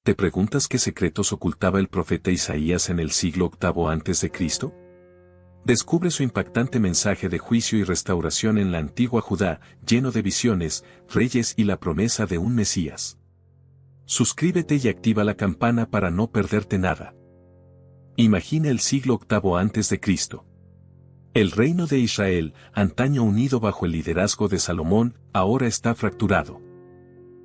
¿Te preguntas qué secretos ocultaba el profeta Isaías en el siglo VIII a.C.? Descubre su impactante mensaje de juicio y restauración en la antigua Judá, lleno de visiones, reyes y la promesa de un Mesías. Suscríbete y activa la campana para no perderte nada. Imagina el siglo VIII a.C. El reino de Israel, antaño unido bajo el liderazgo de Salomón, ahora está fracturado.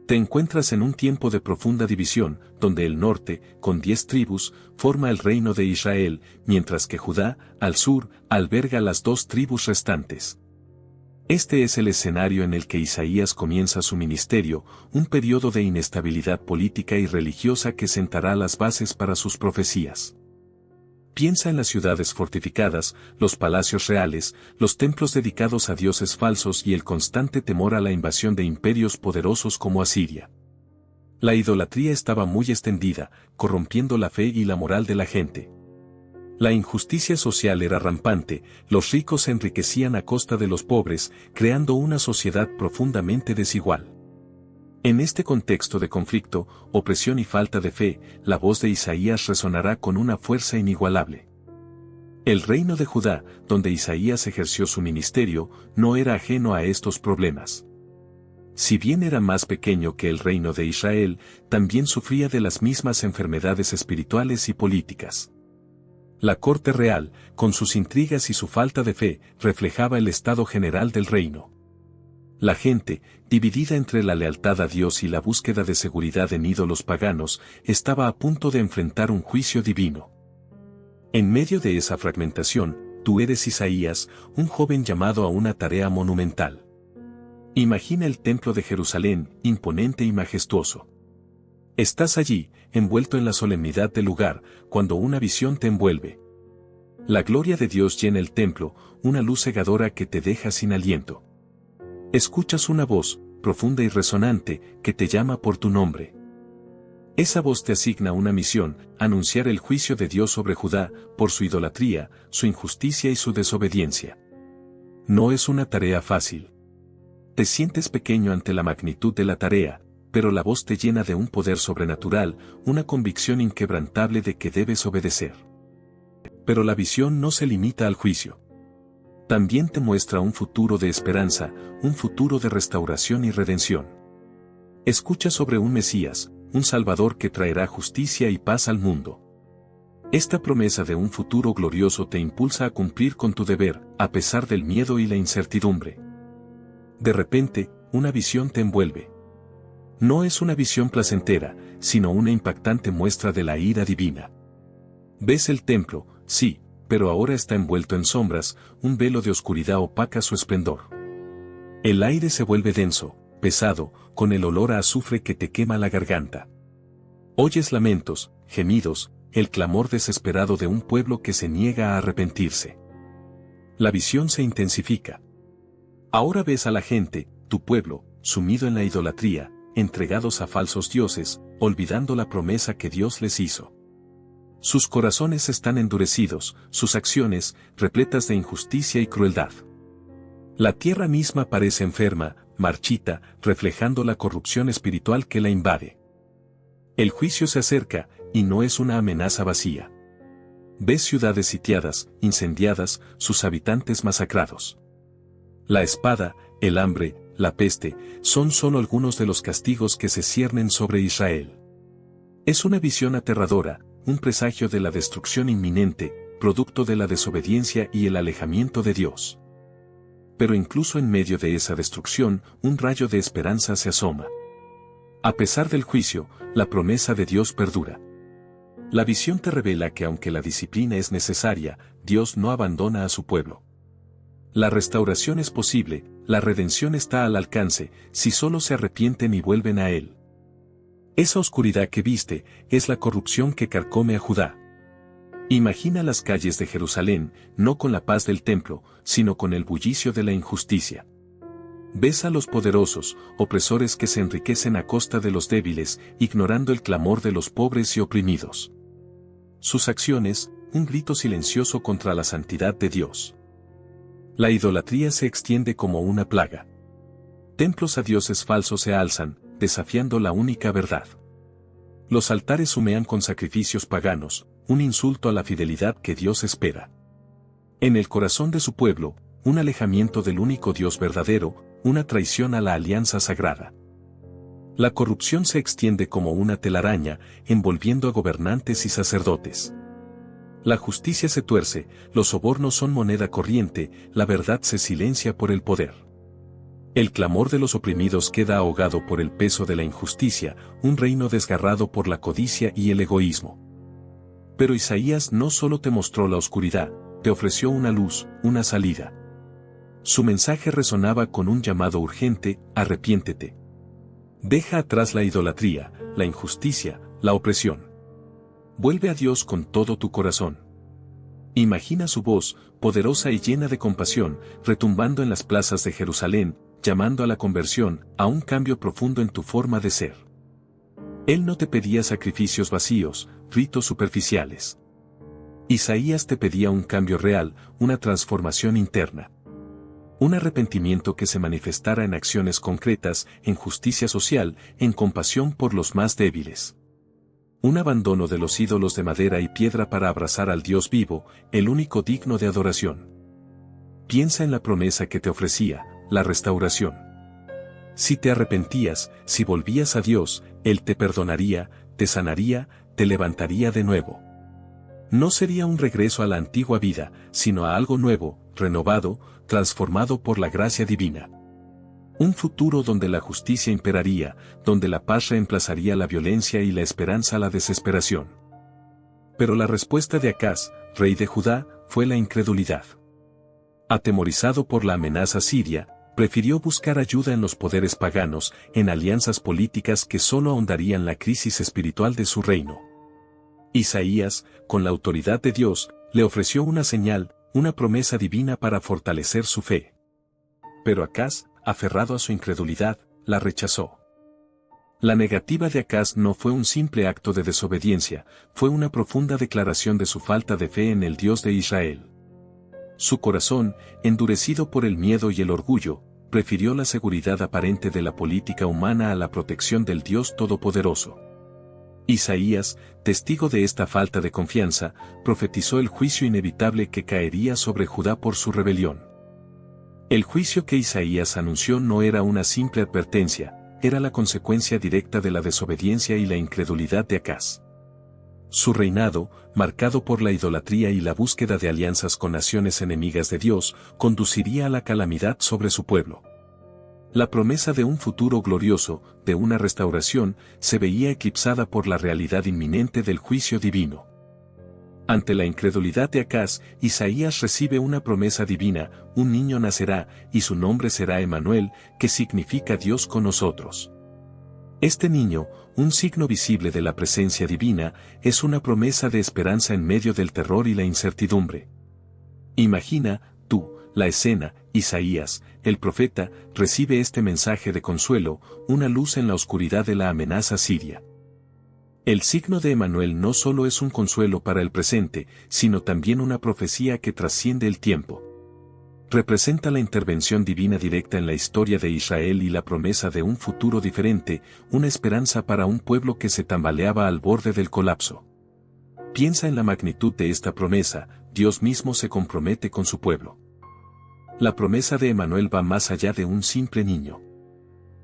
Te encuentras en un tiempo de profunda división, donde el norte, con 10 tribus, forma el reino de Israel, mientras que Judá, al sur, alberga las 2 tribus restantes. Este es el escenario en el que Isaías comienza su ministerio, un periodo de inestabilidad política y religiosa que sentará las bases para sus profecías. Piensa en las ciudades fortificadas, los palacios reales, los templos dedicados a dioses falsos y el constante temor a la invasión de imperios poderosos como Asiria. La idolatría estaba muy extendida, corrompiendo la fe y la moral de la gente. La injusticia social era rampante, los ricos se enriquecían a costa de los pobres, creando una sociedad profundamente desigual. En este contexto de conflicto, opresión y falta de fe, la voz de Isaías resonará con una fuerza inigualable. El reino de Judá, donde Isaías ejerció su ministerio, no era ajeno a estos problemas. Si bien era más pequeño que el reino de Israel, también sufría de las mismas enfermedades espirituales y políticas. La corte real, con sus intrigas y su falta de fe, reflejaba el estado general del reino. La gente, dividida entre la lealtad a Dios y la búsqueda de seguridad en ídolos paganos, estaba a punto de enfrentar un juicio divino. En medio de esa fragmentación, tú eres Isaías, un joven llamado a una tarea monumental. Imagina el templo de Jerusalén, imponente y majestuoso. Estás allí, envuelto en la solemnidad del lugar, cuando una visión te envuelve. La gloria de Dios llena el templo, una luz cegadora que te deja sin aliento. Escuchas una voz, profunda y resonante, que te llama por tu nombre. Esa voz te asigna una misión, anunciar el juicio de Dios sobre Judá, por su idolatría, su injusticia y su desobediencia. No es una tarea fácil. Te sientes pequeño ante la magnitud de la tarea, pero la voz te llena de un poder sobrenatural, una convicción inquebrantable de que debes obedecer. Pero la visión no se limita al juicio. También te muestra un futuro de esperanza, un futuro de restauración y redención. Escucha sobre un Mesías, un Salvador que traerá justicia y paz al mundo. Esta promesa de un futuro glorioso te impulsa a cumplir con tu deber, a pesar del miedo y la incertidumbre. De repente, una visión te envuelve. No es una visión placentera, sino una impactante muestra de la ira divina. Ves el templo, sí, pero ahora está envuelto en sombras, un velo de oscuridad opaca su esplendor. El aire se vuelve denso, pesado, con el olor a azufre que te quema la garganta. Oyes lamentos, gemidos, el clamor desesperado de un pueblo que se niega a arrepentirse. La visión se intensifica. Ahora ves a la gente, tu pueblo, sumido en la idolatría, entregados a falsos dioses, olvidando la promesa que Dios les hizo. Sus corazones están endurecidos, sus acciones, repletas de injusticia y crueldad. La tierra misma parece enferma, marchita, reflejando la corrupción espiritual que la invade. El juicio se acerca, y no es una amenaza vacía. Ves ciudades sitiadas, incendiadas, sus habitantes masacrados. La espada, el hambre, la peste, son solo algunos de los castigos que se ciernen sobre Israel. Es una visión aterradora, un presagio de la destrucción inminente, producto de la desobediencia y el alejamiento de Dios. Pero incluso en medio de esa destrucción, un rayo de esperanza se asoma. A pesar del juicio, la promesa de Dios perdura. La visión te revela que aunque la disciplina es necesaria, Dios no abandona a su pueblo. La restauración es posible, la redención está al alcance, si solo se arrepienten y vuelven a Él. Esa oscuridad que viste, es la corrupción que carcome a Judá. Imagina las calles de Jerusalén, no con la paz del templo, sino con el bullicio de la injusticia. Ves a los poderosos, opresores que se enriquecen a costa de los débiles, ignorando el clamor de los pobres y oprimidos. Sus acciones, un grito silencioso contra la santidad de Dios. La idolatría se extiende como una plaga. Templos a dioses falsos se alzan, desafiando la única verdad. Los altares humean con sacrificios paganos, un insulto a la fidelidad que Dios espera. En el corazón de su pueblo, un alejamiento del único Dios verdadero, una traición a la alianza sagrada. La corrupción se extiende como una telaraña, envolviendo a gobernantes y sacerdotes. La justicia se tuerce, los sobornos son moneda corriente, la verdad se silencia por el poder. El clamor de los oprimidos queda ahogado por el peso de la injusticia, un reino desgarrado por la codicia y el egoísmo. Pero Isaías no solo te mostró la oscuridad, te ofreció una luz, una salida. Su mensaje resonaba con un llamado urgente: arrepiéntete. Deja atrás la idolatría, la injusticia, la opresión. Vuelve a Dios con todo tu corazón. Imagina su voz, poderosa y llena de compasión, retumbando en las plazas de Jerusalén, llamando a la conversión, a un cambio profundo en tu forma de ser. Él no te pedía sacrificios vacíos, ritos superficiales. Isaías te pedía un cambio real, una transformación interna. Un arrepentimiento que se manifestara en acciones concretas, en justicia social, en compasión por los más débiles. Un abandono de los ídolos de madera y piedra para abrazar al Dios vivo, el único digno de adoración. Piensa en la promesa que te ofrecía, la restauración. Si te arrepentías, si volvías a Dios, Él te perdonaría, te sanaría, te levantaría de nuevo. No sería un regreso a la antigua vida, sino a algo nuevo, renovado, transformado por la gracia divina. Un futuro donde la justicia imperaría, donde la paz reemplazaría la violencia y la esperanza a la desesperación. Pero la respuesta de Acaz, rey de Judá, fue la incredulidad. Atemorizado por la amenaza siria, prefirió buscar ayuda en los poderes paganos, en alianzas políticas que solo ahondarían la crisis espiritual de su reino. Isaías, con la autoridad de Dios, le ofreció una señal, una promesa divina para fortalecer su fe. Pero Acaz, aferrado a su incredulidad, la rechazó. La negativa de Acaz no fue un simple acto de desobediencia, fue una profunda declaración de su falta de fe en el Dios de Israel. Su corazón, endurecido por el miedo y el orgullo, prefirió la seguridad aparente de la política humana a la protección del Dios Todopoderoso. Isaías, testigo de esta falta de confianza, profetizó el juicio inevitable que caería sobre Judá por su rebelión. El juicio que Isaías anunció no era una simple advertencia, era la consecuencia directa de la desobediencia y la incredulidad de Acaz. Su reinado, marcado por la idolatría y la búsqueda de alianzas con naciones enemigas de Dios, conduciría a la calamidad sobre su pueblo. La promesa de un futuro glorioso, de una restauración, se veía eclipsada por la realidad inminente del juicio divino. Ante la incredulidad de Acaz, Isaías recibe una promesa divina: un niño nacerá, y su nombre será Emmanuel, que significa Dios con nosotros. Este niño, un signo visible de la presencia divina, es una promesa de esperanza en medio del terror y la incertidumbre. Imagina, tú, la escena: Isaías, el profeta, recibe este mensaje de consuelo, una luz en la oscuridad de la amenaza siria. El signo de Emmanuel no solo es un consuelo para el presente, sino también una profecía que trasciende el tiempo. Representa la intervención divina directa en la historia de Israel y la promesa de un futuro diferente, una esperanza para un pueblo que se tambaleaba al borde del colapso. Piensa en la magnitud de esta promesa: Dios mismo se compromete con su pueblo. La promesa de Emmanuel va más allá de un simple niño.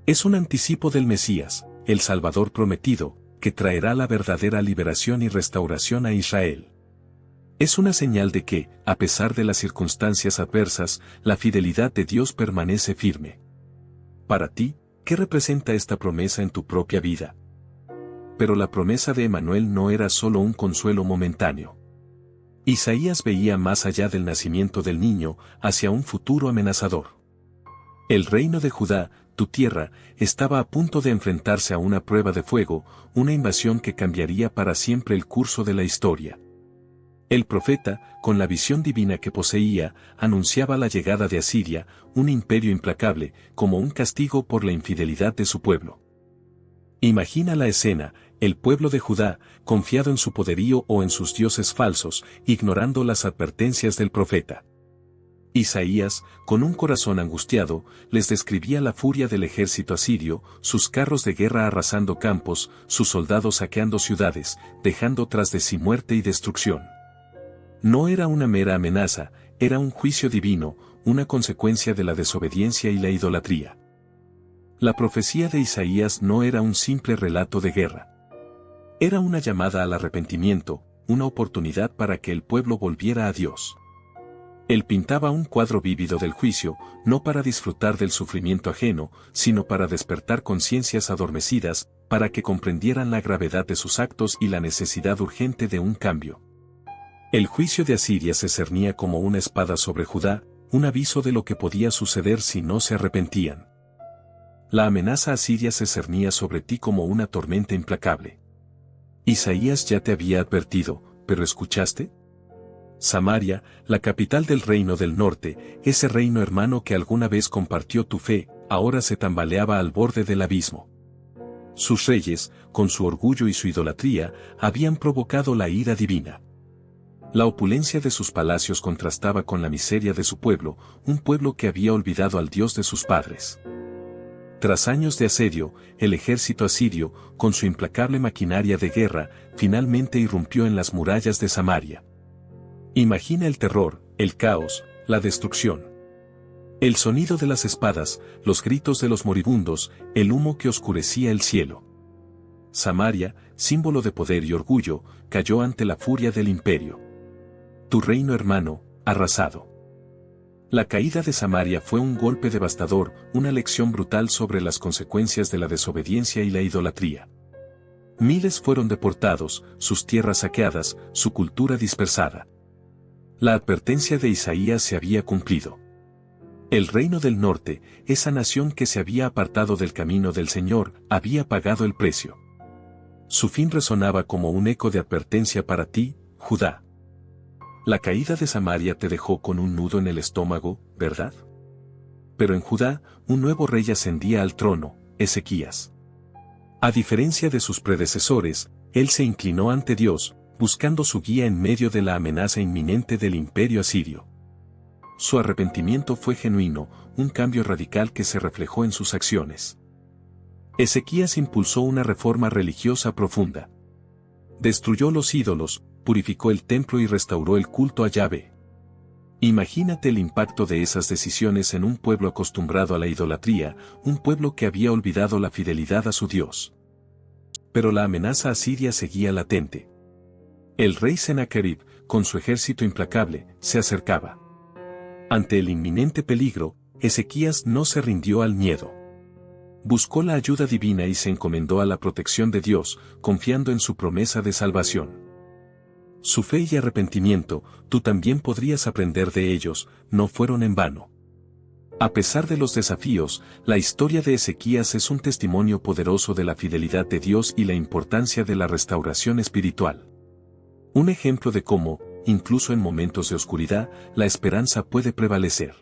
Es un anticipo del Mesías, el Salvador prometido, que traerá la verdadera liberación y restauración a Israel. Es una señal de que, a pesar de las circunstancias adversas, la fidelidad de Dios permanece firme. Para ti, ¿qué representa esta promesa en tu propia vida? Pero la promesa de Emmanuel no era solo un consuelo momentáneo. Isaías veía más allá del nacimiento del niño, hacia un futuro amenazador. El reino de Judá, tu tierra, estaba a punto de enfrentarse a una prueba de fuego, una invasión que cambiaría para siempre el curso de la historia. El profeta, con la visión divina que poseía, anunciaba la llegada de Asiria, un imperio implacable, como un castigo por la infidelidad de su pueblo. Imagina la escena: el pueblo de Judá, confiado en su poderío o en sus dioses falsos, ignorando las advertencias del profeta. Isaías, con un corazón angustiado, les describía la furia del ejército asirio, sus carros de guerra arrasando campos, sus soldados saqueando ciudades, dejando tras de sí muerte y destrucción. No era una mera amenaza, era un juicio divino, una consecuencia de la desobediencia y la idolatría. La profecía de Isaías no era un simple relato de guerra. Era una llamada al arrepentimiento, una oportunidad para que el pueblo volviera a Dios. Él pintaba un cuadro vívido del juicio, no para disfrutar del sufrimiento ajeno, sino para despertar conciencias adormecidas, para que comprendieran la gravedad de sus actos y la necesidad urgente de un cambio. El juicio de Asiria se cernía como una espada sobre Judá, un aviso de lo que podía suceder si no se arrepentían. La amenaza asiria se cernía sobre ti como una tormenta implacable. Isaías ya te había advertido, ¿pero escuchaste? Samaria, la capital del reino del norte, ese reino hermano que alguna vez compartió tu fe, ahora se tambaleaba al borde del abismo. Sus reyes, con su orgullo y su idolatría, habían provocado la ira divina. La opulencia de sus palacios contrastaba con la miseria de su pueblo, un pueblo que había olvidado al Dios de sus padres. Tras años de asedio, el ejército asirio, con su implacable maquinaria de guerra, finalmente irrumpió en las murallas de Samaria. Imagina el terror, el caos, la destrucción. El sonido de las espadas, los gritos de los moribundos, el humo que oscurecía el cielo. Samaria, símbolo de poder y orgullo, cayó ante la furia del imperio. Tu reino hermano, arrasado. La caída de Samaria fue un golpe devastador, una lección brutal sobre las consecuencias de la desobediencia y la idolatría. Miles fueron deportados, sus tierras saqueadas, su cultura dispersada. La advertencia de Isaías se había cumplido. El reino del norte, esa nación que se había apartado del camino del Señor, había pagado el precio. Su fin resonaba como un eco de advertencia para ti, Judá. La caída de Samaria te dejó con un nudo en el estómago, ¿verdad? Pero en Judá, un nuevo rey ascendía al trono, Ezequías. A diferencia de sus predecesores, él se inclinó ante Dios, buscando su guía en medio de la amenaza inminente del imperio asirio. Su arrepentimiento fue genuino, un cambio radical que se reflejó en sus acciones. Ezequías impulsó una reforma religiosa profunda. Destruyó los ídolos, purificó el templo y restauró el culto a Yahvé. Imagínate el impacto de esas decisiones en un pueblo acostumbrado a la idolatría, un pueblo que había olvidado la fidelidad a su Dios. Pero la amenaza asiria seguía latente. El rey Sennacherib, con su ejército implacable, se acercaba. Ante el inminente peligro, Ezequías no se rindió al miedo. Buscó la ayuda divina y se encomendó a la protección de Dios, confiando en su promesa de salvación. Su fe y arrepentimiento, tú también podrías aprender de ellos, no fueron en vano. A pesar de los desafíos, la historia de Ezequías es un testimonio poderoso de la fidelidad de Dios y la importancia de la restauración espiritual. Un ejemplo de cómo, incluso en momentos de oscuridad, la esperanza puede prevalecer.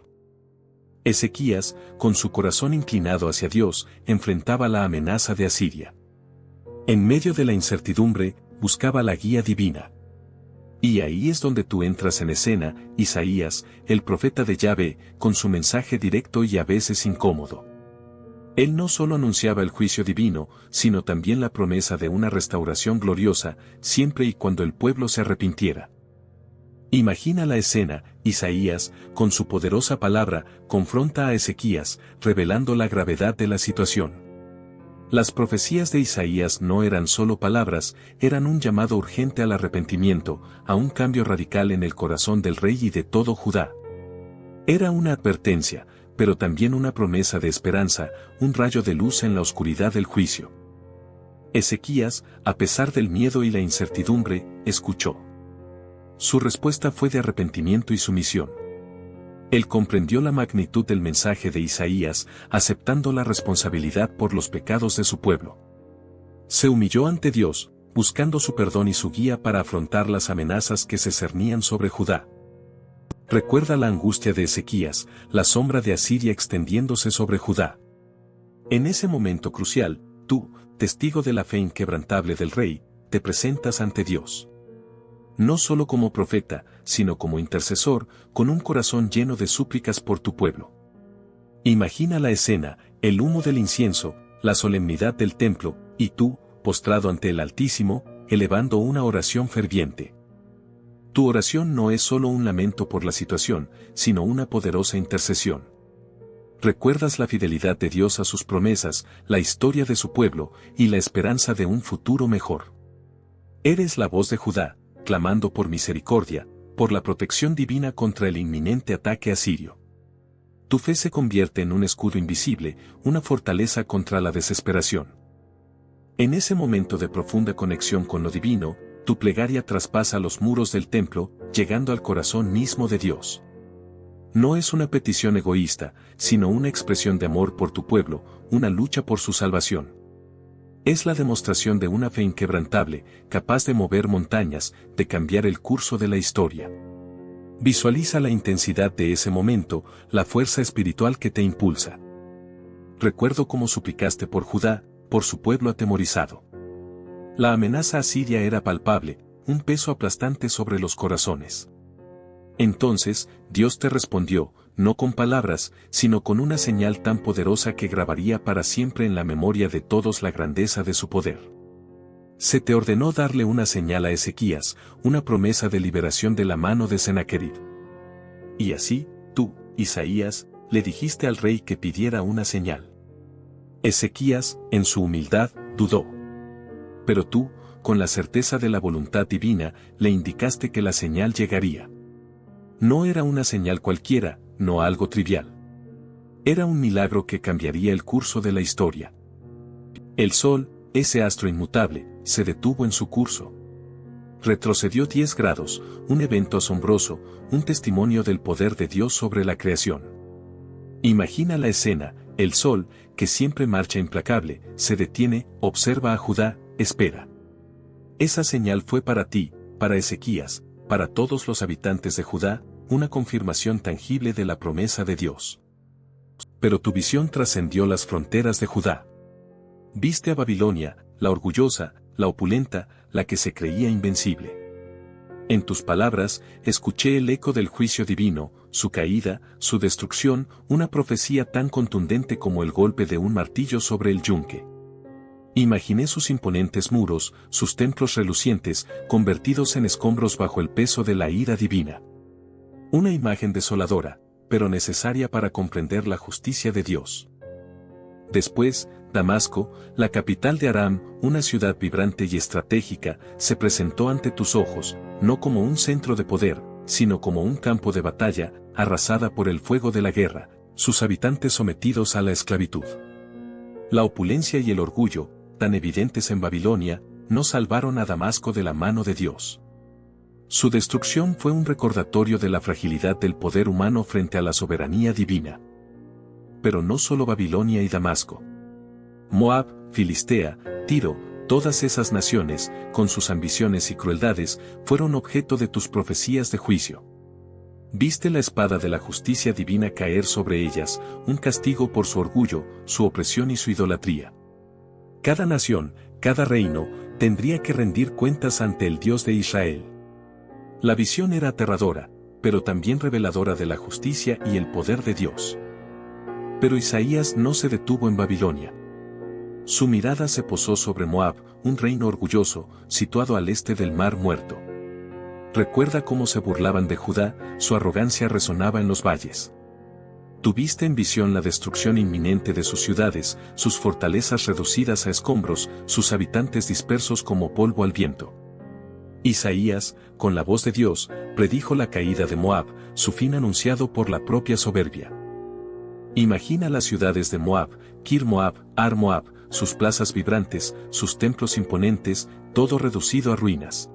Ezequías, con su corazón inclinado hacia Dios, enfrentaba la amenaza de Asiria. En medio de la incertidumbre, buscaba la guía divina. Y ahí es donde tú entras en escena, Isaías, el profeta de Yahvé, con su mensaje directo y a veces incómodo. Él no solo anunciaba el juicio divino, sino también la promesa de una restauración gloriosa, siempre y cuando el pueblo se arrepintiera. Imagina la escena, Isaías, con su poderosa palabra, confronta a Ezequías, revelando la gravedad de la situación. Las profecías de Isaías no eran solo palabras, eran un llamado urgente al arrepentimiento, a un cambio radical en el corazón del rey y de todo Judá. Era una advertencia, pero también una promesa de esperanza, un rayo de luz en la oscuridad del juicio. Ezequías, a pesar del miedo y la incertidumbre, escuchó. Su respuesta fue de arrepentimiento y sumisión. Él comprendió la magnitud del mensaje de Isaías, aceptando la responsabilidad por los pecados de su pueblo. Se humilló ante Dios, buscando su perdón y su guía para afrontar las amenazas que se cernían sobre Judá. Recuerda la angustia de Ezequías, la sombra de Asiria extendiéndose sobre Judá. En ese momento crucial, tú, testigo de la fe inquebrantable del rey, te presentas ante Dios. no solo como profeta, sino como intercesor, con un corazón lleno de súplicas por tu pueblo. Imagina la escena, el humo del incienso, la solemnidad del templo, y tú, postrado ante el Altísimo, elevando una oración ferviente. Tu oración no es solo un lamento por la situación, sino una poderosa intercesión. Recuerdas la fidelidad de Dios a sus promesas, la historia de su pueblo, y la esperanza de un futuro mejor. Eres la voz de Judá, clamando por misericordia, por la protección divina contra el inminente ataque asirio. Tu fe se convierte en un escudo invisible, una fortaleza contra la desesperación. En ese momento de profunda conexión con lo divino, tu plegaria traspasa los muros del templo, llegando al corazón mismo de Dios. No es una petición egoísta, sino una expresión de amor por tu pueblo, una lucha por su salvación. Es la demostración de una fe inquebrantable, capaz de mover montañas, de cambiar el curso de la historia. Visualiza la intensidad de ese momento, la fuerza espiritual que te impulsa. Recuerdo cómo suplicaste por Judá, por su pueblo atemorizado. La amenaza asiria era palpable, un peso aplastante sobre los corazones. Entonces, Dios te respondió, no con palabras, sino con una señal tan poderosa que grabaría para siempre en la memoria de todos la grandeza de su poder. Se te ordenó darle una señal a Ezequías, una promesa de liberación de la mano de Sennacherib. Y así, tú, Isaías, le dijiste al rey que pidiera una señal. Ezequías, en su humildad, dudó. Pero tú, con la certeza de la voluntad divina, le indicaste que la señal llegaría. No era una señal cualquiera, no algo trivial. Era un milagro que cambiaría el curso de la historia. El sol, ese astro inmutable, se detuvo en su curso. Retrocedió 10 grados, un evento asombroso, un testimonio del poder de Dios sobre la creación. Imagina la escena, el sol, que siempre marcha implacable, se detiene, observa a Judá, espera. Esa señal fue para ti, para Ezequías, para todos los habitantes de Judá, una confirmación tangible de la promesa de Dios. Pero tu visión trascendió las fronteras de Judá. Viste a Babilonia, la orgullosa, la opulenta, la que se creía invencible. En tus palabras, escuché el eco del juicio divino, su caída, su destrucción, una profecía tan contundente como el golpe de un martillo sobre el yunque. Imaginé sus imponentes muros, sus templos relucientes, convertidos en escombros bajo el peso de la ira divina. Una imagen desoladora, pero necesaria para comprender la justicia de Dios. Después, Damasco, la capital de Aram, una ciudad vibrante y estratégica, se presentó ante tus ojos, no como un centro de poder, sino como un campo de batalla, arrasada por el fuego de la guerra, sus habitantes sometidos a la esclavitud. La opulencia y el orgullo, tan evidentes en Babilonia, no salvaron a Damasco de la mano de Dios. Su destrucción fue un recordatorio de la fragilidad del poder humano frente a la soberanía divina. Pero no solo Babilonia y Damasco. Moab, Filistea, Tiro, todas esas naciones, con sus ambiciones y crueldades, fueron objeto de tus profecías de juicio. Viste la espada de la justicia divina caer sobre ellas, un castigo por su orgullo, su opresión y su idolatría. Cada nación, cada reino, tendría que rendir cuentas ante el Dios de Israel. La visión era aterradora, pero también reveladora de la justicia y el poder de Dios. Pero Isaías no se detuvo en Babilonia. Su mirada se posó sobre Moab, un reino orgulloso, situado al este del Mar Muerto. Recuerda cómo se burlaban de Judá, su arrogancia resonaba en los valles. Tuviste en visión la destrucción inminente de sus ciudades, sus fortalezas reducidas a escombros, sus habitantes dispersos como polvo al viento. Isaías, con la voz de Dios, predijo la caída de Moab, su fin anunciado por la propia soberbia. Imagina las ciudades de Moab, Kir Moab, Ar Moab, sus plazas vibrantes, sus templos imponentes, todo reducido a ruinas.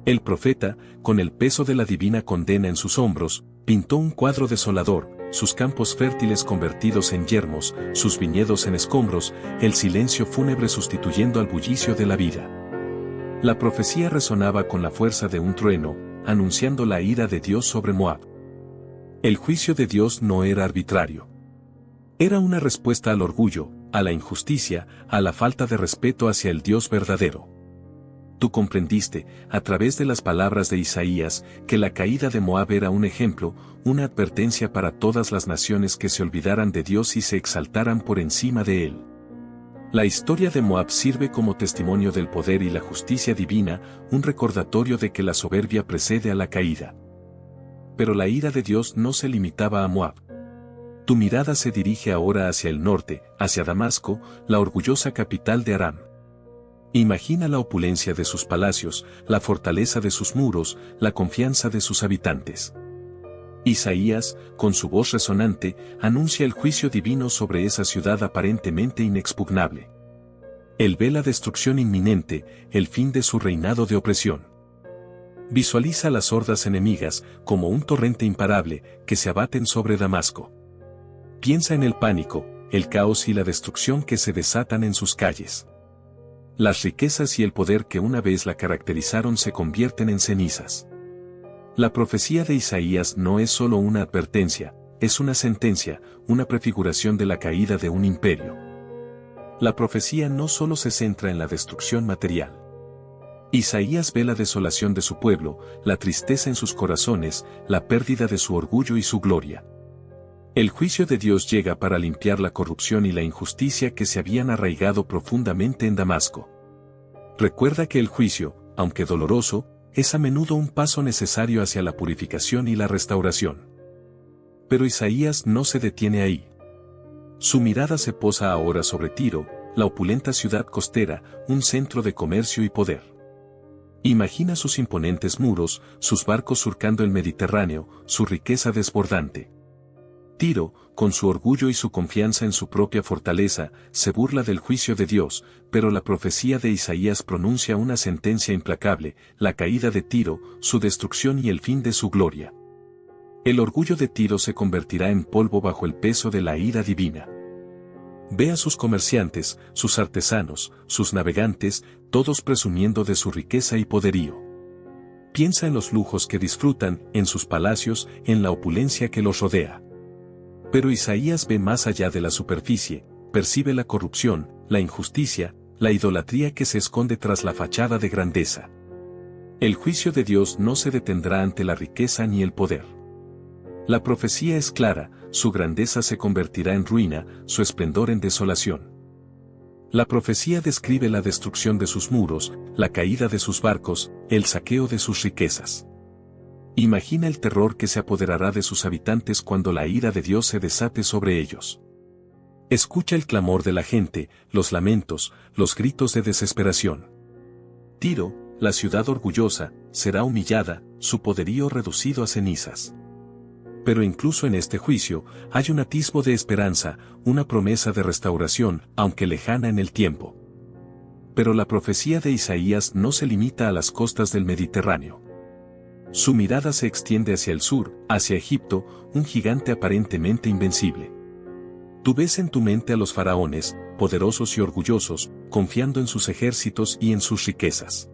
El profeta, con el peso de la divina condena en sus hombros, pintó un cuadro desolador, sus campos fértiles convertidos en yermos, sus viñedos en escombros, el silencio fúnebre sustituyendo al bullicio de la vida. La profecía resonaba con la fuerza de un trueno, anunciando la ira de Dios sobre Moab. El juicio de Dios no era arbitrario. Era una respuesta al orgullo, a la injusticia, a la falta de respeto hacia el Dios verdadero. tú comprendiste, a través de las palabras de Isaías, que la caída de Moab era un ejemplo, una advertencia para todas las naciones que se olvidaran de Dios y se exaltaran por encima de Él. La historia de Moab sirve como testimonio del poder y la justicia divina, un recordatorio de que la soberbia precede a la caída. Pero la ira de Dios no se limitaba a Moab. Tu mirada se dirige ahora hacia el norte, hacia Damasco, la orgullosa capital de Aram. Imagina la opulencia de sus palacios, la fortaleza de sus muros, la confianza de sus habitantes. Isaías, con su voz resonante, anuncia el juicio divino sobre esa ciudad aparentemente inexpugnable. Él ve la destrucción inminente, el fin de su reinado de opresión. Visualiza las hordas enemigas, como un torrente imparable, que se abaten sobre Damasco. Piensa en el pánico, el caos y la destrucción que se desatan en sus calles. Las riquezas y el poder que una vez la caracterizaron se convierten en cenizas. La profecía de Isaías no es solo una advertencia, es una sentencia, una prefiguración de la caída de un imperio. La profecía no solo se centra en la destrucción material. Isaías ve la desolación de su pueblo, la tristeza en sus corazones, la pérdida de su orgullo y su gloria. El juicio de Dios llega para limpiar la corrupción y la injusticia que se habían arraigado profundamente en Damasco. Recuerda que el juicio, aunque doloroso, es a menudo un paso necesario hacia la purificación y la restauración. Pero Isaías no se detiene ahí. Su mirada se posa ahora sobre Tiro, la opulenta ciudad costera, un centro de comercio y poder. Imagina sus imponentes muros, sus barcos surcando el Mediterráneo, su riqueza desbordante. Tiro, con su orgullo y su confianza en su propia fortaleza, se burla del juicio de Dios, pero la profecía de Isaías pronuncia una sentencia implacable, la caída de Tiro, su destrucción y el fin de su gloria. El orgullo de Tiro se convertirá en polvo bajo el peso de la ira divina. Ve a sus comerciantes, sus artesanos, sus navegantes, todos presumiendo de su riqueza y poderío. Piensa en los lujos que disfrutan, en sus palacios, en la opulencia que los rodea. Pero Isaías ve más allá de la superficie, percibe la corrupción, la injusticia, la idolatría que se esconde tras la fachada de grandeza. El juicio de Dios no se detendrá ante la riqueza ni el poder. La profecía es clara, su grandeza se convertirá en ruina, su esplendor en desolación. La profecía describe la destrucción de sus muros, la caída de sus barcos, el saqueo de sus riquezas. Imagina el terror que se apoderará de sus habitantes cuando la ira de Dios se desate sobre ellos. Escucha el clamor de la gente, los lamentos, los gritos de desesperación. Tiro, la ciudad orgullosa, será humillada, su poderío reducido a cenizas. Pero incluso en este juicio, hay un atisbo de esperanza, una promesa de restauración, aunque lejana en el tiempo. Pero la profecía de Isaías no se limita a las costas del Mediterráneo. Su mirada se extiende hacia el sur, hacia Egipto, un gigante aparentemente invencible. Tú ves en tu mente a los faraones, poderosos y orgullosos, confiando en sus ejércitos y en sus riquezas.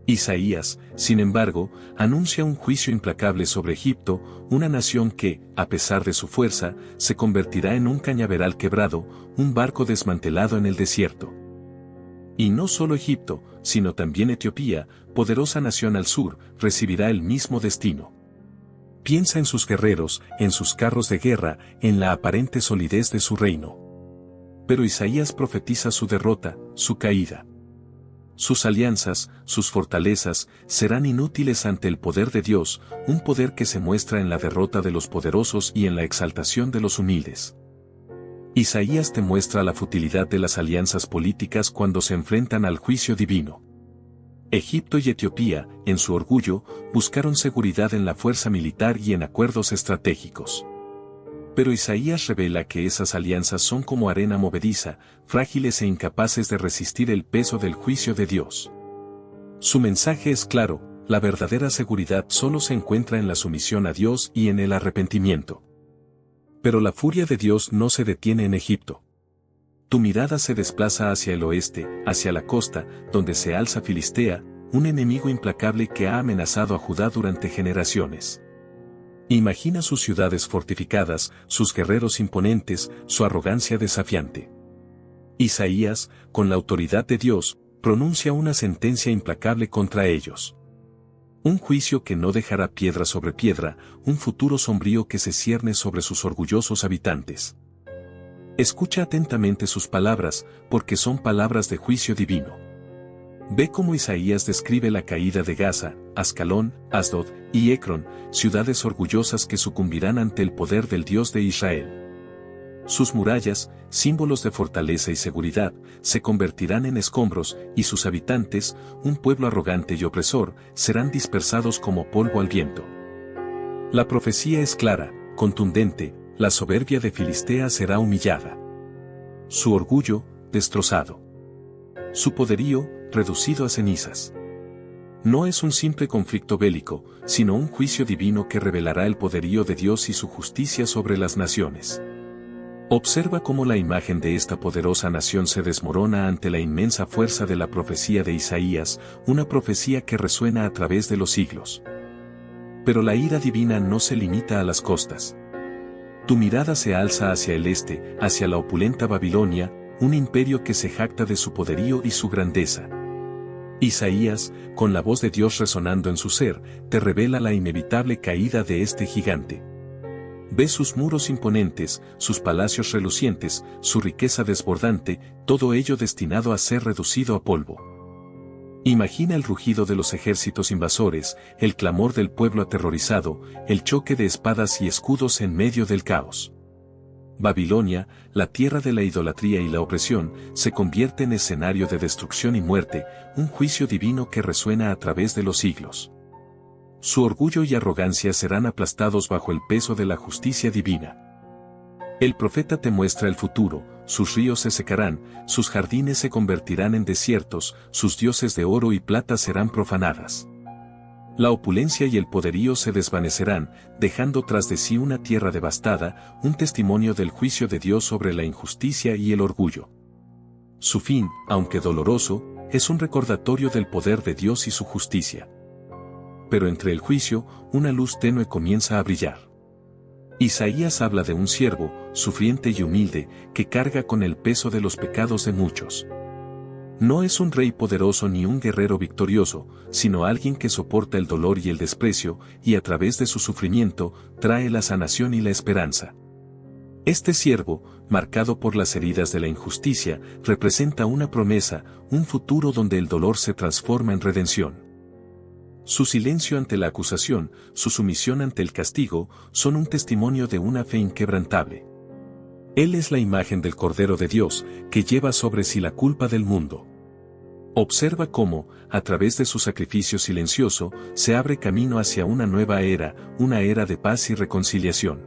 Isaías, sin embargo, anuncia un juicio implacable sobre Egipto, una nación que, a pesar de su fuerza, se convertirá en un cañaveral quebrado, un barco desmantelado en el desierto. Y no solo Egipto, sino también Etiopía, poderosa nación al sur, recibirá el mismo destino. Piensa en sus guerreros, en sus carros de guerra, en la aparente solidez de su reino. Pero Isaías profetiza su derrota, su caída. Sus alianzas, sus fortalezas, serán inútiles ante el poder de Dios, un poder que se muestra en la derrota de los poderosos y en la exaltación de los humildes. Isaías te muestra la futilidad de las alianzas políticas cuando se enfrentan al juicio divino. Egipto y Etiopía, en su orgullo, buscaron seguridad en la fuerza militar y en acuerdos estratégicos. Pero Isaías revela que esas alianzas son como arena movediza, frágiles e incapaces de resistir el peso del juicio de Dios. Su mensaje es claro, la verdadera seguridad solo se encuentra en la sumisión a Dios y en el arrepentimiento. Pero la furia de Dios no se detiene en Egipto. Tu mirada se desplaza hacia el oeste, hacia la costa, donde se alza Filistea, un enemigo implacable que ha amenazado a Judá durante generaciones. Imagina sus ciudades fortificadas, sus guerreros imponentes, su arrogancia desafiante. Isaías, con la autoridad de Dios, pronuncia una sentencia implacable contra ellos. Un juicio que no dejará piedra sobre piedra, un futuro sombrío que se cierne sobre sus orgullosos habitantes. Escucha atentamente sus palabras, porque son palabras de juicio divino. Ve cómo Isaías describe la caída de Gaza, Ascalón, Asdod y Ecrón, ciudades orgullosas que sucumbirán ante el poder del Dios de Israel. Sus murallas, símbolos de fortaleza y seguridad, se convertirán en escombros, y sus habitantes, un pueblo arrogante y opresor, serán dispersados como polvo al viento. La profecía es clara, contundente, la soberbia de Filistea será humillada. Su orgullo, destrozado. Su poderío, reducido a cenizas. No es un simple conflicto bélico, sino un juicio divino que revelará el poderío de Dios y su justicia sobre las naciones. Observa cómo la imagen de esta poderosa nación se desmorona ante la inmensa fuerza de la profecía de Isaías, una profecía que resuena a través de los siglos. Pero la ira divina no se limita a las costas. Tu mirada se alza hacia el este, hacia la opulenta Babilonia, un imperio que se jacta de su poderío y su grandeza. Isaías, con la voz de Dios resonando en su ser, te revela la inevitable caída de este gigante. Ves sus muros imponentes, sus palacios relucientes, su riqueza desbordante, todo ello destinado a ser reducido a polvo. Imagina el rugido de los ejércitos invasores, el clamor del pueblo aterrorizado, el choque de espadas y escudos en medio del caos. Babilonia, la tierra de la idolatría y la opresión, se convierte en escenario de destrucción y muerte, un juicio divino que resuena a través de los siglos. Su orgullo y arrogancia serán aplastados bajo el peso de la justicia divina. El profeta te muestra el futuro, sus ríos se secarán, sus jardines se convertirán en desiertos, sus dioses de oro y plata serán profanadas. La opulencia y el poderío se desvanecerán, dejando tras de sí una tierra devastada, un testimonio del juicio de Dios sobre la injusticia y el orgullo. Su fin, aunque doloroso, es un recordatorio del poder de Dios y su justicia. Pero entre el juicio, una luz tenue comienza a brillar. Isaías habla de un siervo, sufriente y humilde, que carga con el peso de los pecados de muchos. No es un rey poderoso ni un guerrero victorioso, sino alguien que soporta el dolor y el desprecio, y a través de su sufrimiento, trae la sanación y la esperanza. Este siervo, marcado por las heridas de la injusticia, representa una promesa, un futuro donde el dolor se transforma en redención. Su silencio ante la acusación, su sumisión ante el castigo, son un testimonio de una fe inquebrantable. Él es la imagen del Cordero de Dios, que lleva sobre sí la culpa del mundo. Observa cómo, a través de su sacrificio silencioso, se abre camino hacia una nueva era, una era de paz y reconciliación.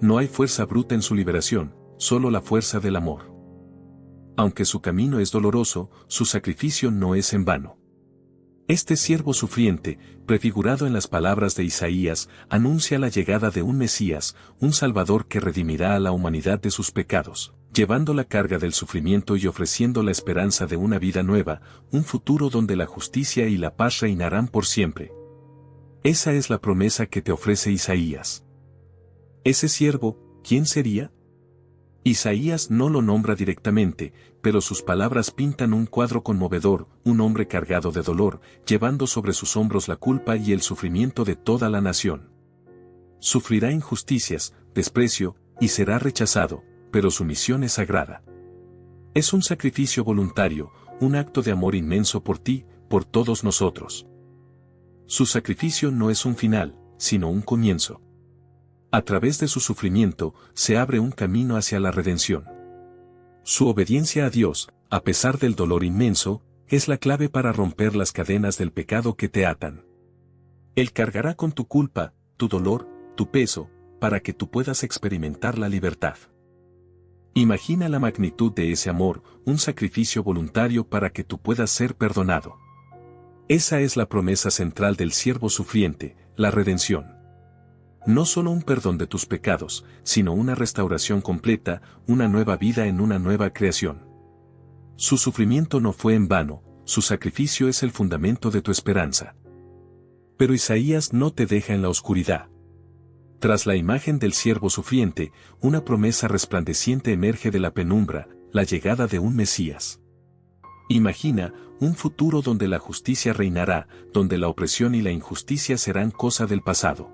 No hay fuerza bruta en su liberación, solo la fuerza del amor. Aunque su camino es doloroso, su sacrificio no es en vano. Este siervo sufriente, prefigurado en las palabras de Isaías, anuncia la llegada de un Mesías, un Salvador que redimirá a la humanidad de sus pecados, llevando la carga del sufrimiento y ofreciendo la esperanza de una vida nueva, un futuro donde la justicia y la paz reinarán por siempre. Esa es la promesa que te ofrece Isaías. ¿Ese siervo, quién sería? Isaías no lo nombra directamente, pero sus palabras pintan un cuadro conmovedor, un hombre cargado de dolor, llevando sobre sus hombros la culpa y el sufrimiento de toda la nación. Sufrirá injusticias, desprecio, y será rechazado, pero su misión es sagrada. Es un sacrificio voluntario, un acto de amor inmenso por ti, por todos nosotros. Su sacrificio no es un final, sino un comienzo. A través de su sufrimiento, se abre un camino hacia la redención. Su obediencia a Dios, a pesar del dolor inmenso, es la clave para romper las cadenas del pecado que te atan. Él cargará con tu culpa, tu dolor, tu peso, para que tú puedas experimentar la libertad. Imagina la magnitud de ese amor, un sacrificio voluntario para que tú puedas ser perdonado. Esa es la promesa central del siervo sufriente, la redención. No solo un perdón de tus pecados, sino una restauración completa, una nueva vida en una nueva creación. Su sufrimiento no fue en vano, su sacrificio es el fundamento de tu esperanza. Pero Isaías no te deja en la oscuridad. Tras la imagen del siervo sufriente, una promesa resplandeciente emerge de la penumbra, la llegada de un Mesías. Imagina un futuro donde la justicia reinará, donde la opresión y la injusticia serán cosa del pasado.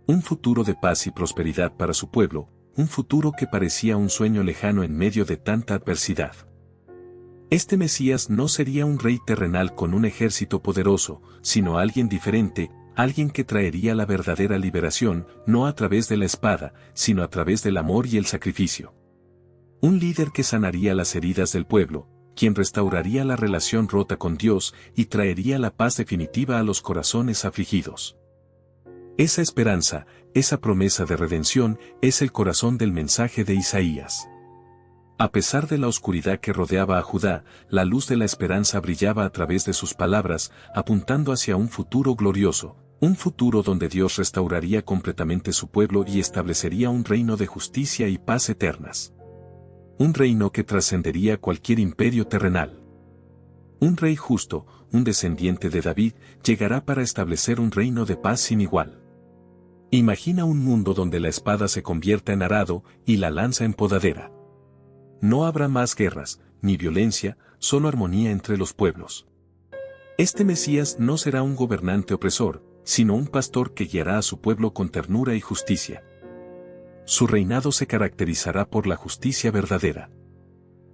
Un futuro de paz y prosperidad para su pueblo, un futuro que parecía un sueño lejano en medio de tanta adversidad. Este Mesías no sería un rey terrenal con un ejército poderoso, sino alguien diferente, alguien que traería la verdadera liberación, no a través de la espada, sino a través del amor y el sacrificio. Un líder que sanaría las heridas del pueblo, quien restauraría la relación rota con Dios y traería la paz definitiva a los corazones afligidos. Esa esperanza, esa promesa de redención, es el corazón del mensaje de Isaías. A pesar de la oscuridad que rodeaba a Judá, la luz de la esperanza brillaba a través de sus palabras, apuntando hacia un futuro glorioso, un futuro donde Dios restauraría completamente su pueblo y establecería un reino de justicia y paz eternas. Un reino que trascendería cualquier imperio terrenal. Un rey justo, un descendiente de David, llegará para establecer un reino de paz sin igual. Imagina un mundo donde la espada se convierta en arado y la lanza en podadera. No habrá más guerras, ni violencia, solo armonía entre los pueblos. Este Mesías no será un gobernante opresor, sino un pastor que guiará a su pueblo con ternura y justicia. Su reinado se caracterizará por la justicia verdadera.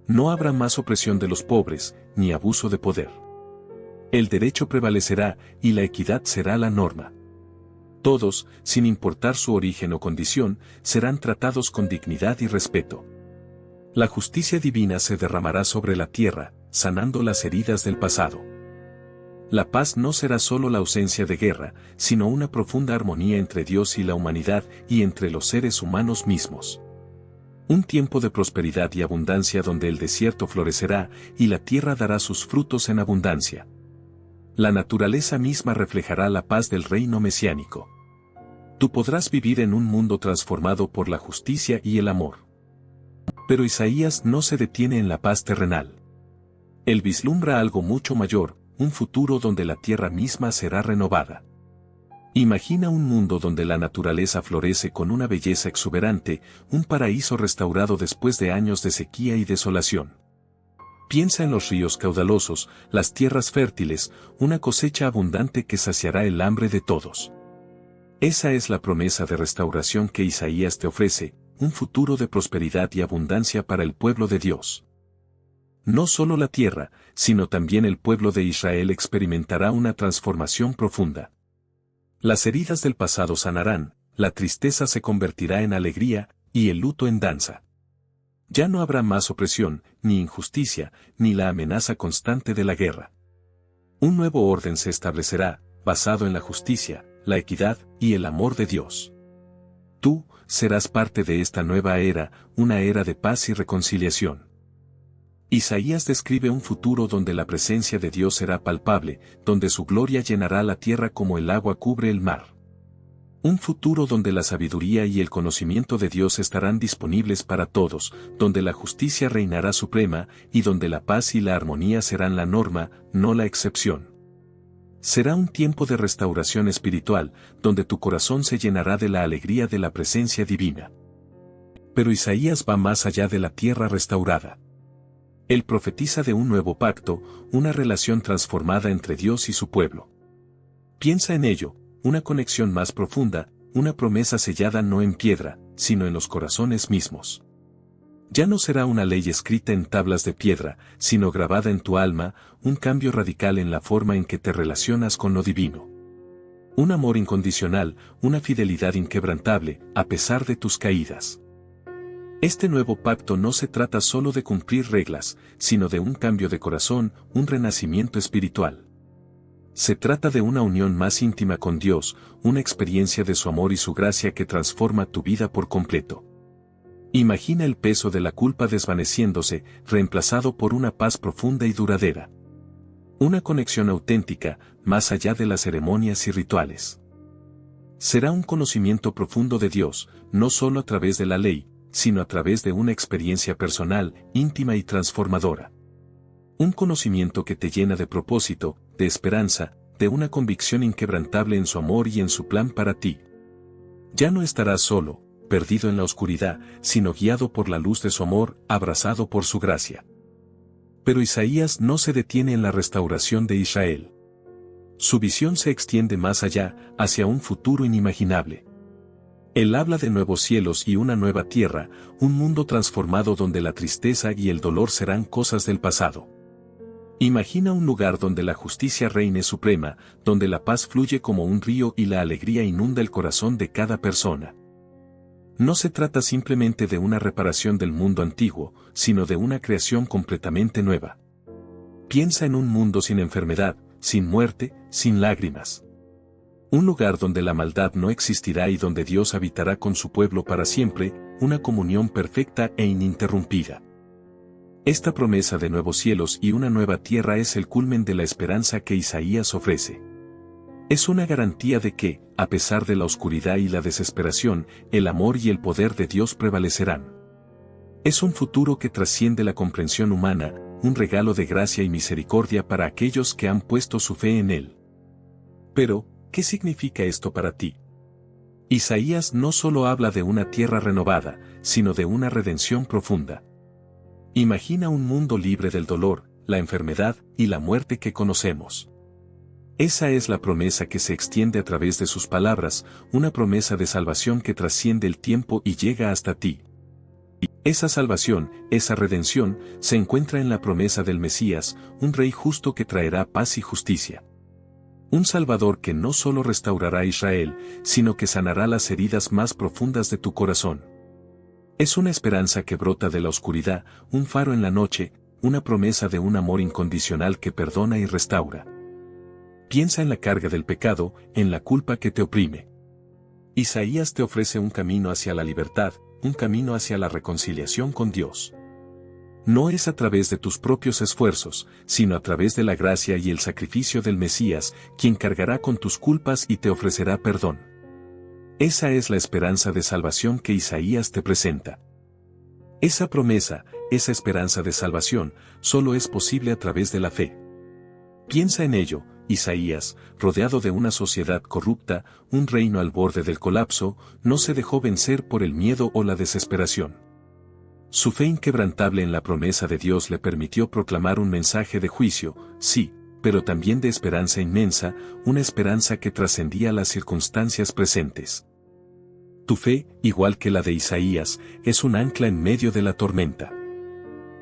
No habrá más opresión de los pobres, ni abuso de poder. El derecho prevalecerá y la equidad será la norma. Todos, sin importar su origen o condición, serán tratados con dignidad y respeto. La justicia divina se derramará sobre la tierra, sanando las heridas del pasado. La paz no será solo la ausencia de guerra, sino una profunda armonía entre Dios y la humanidad y entre los seres humanos mismos. Un tiempo de prosperidad y abundancia donde el desierto florecerá y la tierra dará sus frutos en abundancia. La naturaleza misma reflejará la paz del reino mesiánico. Tú podrás vivir en un mundo transformado por la justicia y el amor. Pero Isaías no se detiene en la paz terrenal. Él vislumbra algo mucho mayor, un futuro donde la tierra misma será renovada. Imagina un mundo donde la naturaleza florece con una belleza exuberante, un paraíso restaurado después de años de sequía y desolación. Piensa en los ríos caudalosos, las tierras fértiles, una cosecha abundante que saciará el hambre de todos. Esa es la promesa de restauración que Isaías te ofrece, un futuro de prosperidad y abundancia para el pueblo de Dios. No solo la tierra, sino también el pueblo de Israel experimentará una transformación profunda. Las heridas del pasado sanarán, la tristeza se convertirá en alegría, y el luto en danza. Ya no habrá más opresión, ni injusticia, ni la amenaza constante de la guerra. Un nuevo orden se establecerá, basado en la justicia, la equidad y el amor de Dios. Tú serás parte de esta nueva era, una era de paz y reconciliación. Isaías describe un futuro donde la presencia de Dios será palpable, donde su gloria llenará la tierra como el agua cubre el mar. Un futuro donde la sabiduría y el conocimiento de Dios estarán disponibles para todos, donde la justicia reinará suprema y donde la paz y la armonía serán la norma, no la excepción. Será un tiempo de restauración espiritual, donde tu corazón se llenará de la alegría de la presencia divina. Pero Isaías va más allá de la tierra restaurada. Él profetiza de un nuevo pacto, una relación transformada entre Dios y su pueblo. Piensa en ello, una conexión más profunda, una promesa sellada no en piedra, sino en los corazones mismos. Ya no será una ley escrita en tablas de piedra, sino grabada en tu alma, un cambio radical en la forma en que te relacionas con lo divino. Un amor incondicional, una fidelidad inquebrantable, a pesar de tus caídas. Este nuevo pacto no se trata solo de cumplir reglas, sino de un cambio de corazón, un renacimiento espiritual. Se trata de una unión más íntima con Dios, una experiencia de su amor y su gracia que transforma tu vida por completo. Imagina el peso de la culpa desvaneciéndose, reemplazado por una paz profunda y duradera. Una conexión auténtica, más allá de las ceremonias y rituales. Será un conocimiento profundo de Dios, no solo a través de la ley, sino a través de una experiencia personal, íntima y transformadora. Un conocimiento que te llena de propósito, de esperanza, de una convicción inquebrantable en su amor y en su plan para ti. Ya no estarás solo, perdido en la oscuridad, sino guiado por la luz de su amor, abrazado por su gracia. Pero Isaías no se detiene en la restauración de Israel. Su visión se extiende más allá, hacia un futuro inimaginable. Él habla de nuevos cielos y una nueva tierra, un mundo transformado donde la tristeza y el dolor serán cosas del pasado. Imagina un lugar donde la justicia reine suprema, donde la paz fluye como un río y la alegría inunda el corazón de cada persona. No se trata simplemente de una reparación del mundo antiguo, sino de una creación completamente nueva. Piensa en un mundo sin enfermedad, sin muerte, sin lágrimas. Un lugar donde la maldad no existirá y donde Dios habitará con su pueblo para siempre, una comunión perfecta e ininterrumpida. Esta promesa de nuevos cielos y una nueva tierra es el culmen de la esperanza que Isaías ofrece. Es una garantía de que, a pesar de la oscuridad y la desesperación, el amor y el poder de Dios prevalecerán. Es un futuro que trasciende la comprensión humana, un regalo de gracia y misericordia para aquellos que han puesto su fe en Él. Pero, ¿qué significa esto para ti? Isaías no solo habla de una tierra renovada, sino de una redención profunda. Imagina un mundo libre del dolor, la enfermedad y la muerte que conocemos. Esa es la promesa que se extiende a través de sus palabras, una promesa de salvación que trasciende el tiempo y llega hasta ti. Esa salvación, esa redención, se encuentra en la promesa del Mesías, un rey justo que traerá paz y justicia. Un Salvador que no solo restaurará a Israel, sino que sanará las heridas más profundas de tu corazón. Es una esperanza que brota de la oscuridad, un faro en la noche, una promesa de un amor incondicional que perdona y restaura. Piensa en la carga del pecado, en la culpa que te oprime. Isaías te ofrece un camino hacia la libertad, un camino hacia la reconciliación con Dios. No es a través de tus propios esfuerzos, sino a través de la gracia y el sacrificio del Mesías, quien cargará con tus culpas y te ofrecerá perdón. Esa es la esperanza de salvación que Isaías te presenta. Esa promesa, esa esperanza de salvación, solo es posible a través de la fe. Piensa en ello, Isaías, rodeado de una sociedad corrupta, un reino al borde del colapso, no se dejó vencer por el miedo o la desesperación. Su fe inquebrantable en la promesa de Dios le permitió proclamar un mensaje de juicio, sí, pero también de esperanza inmensa, una esperanza que trascendía las circunstancias presentes. Tu fe, igual que la de Isaías, es un ancla en medio de la tormenta.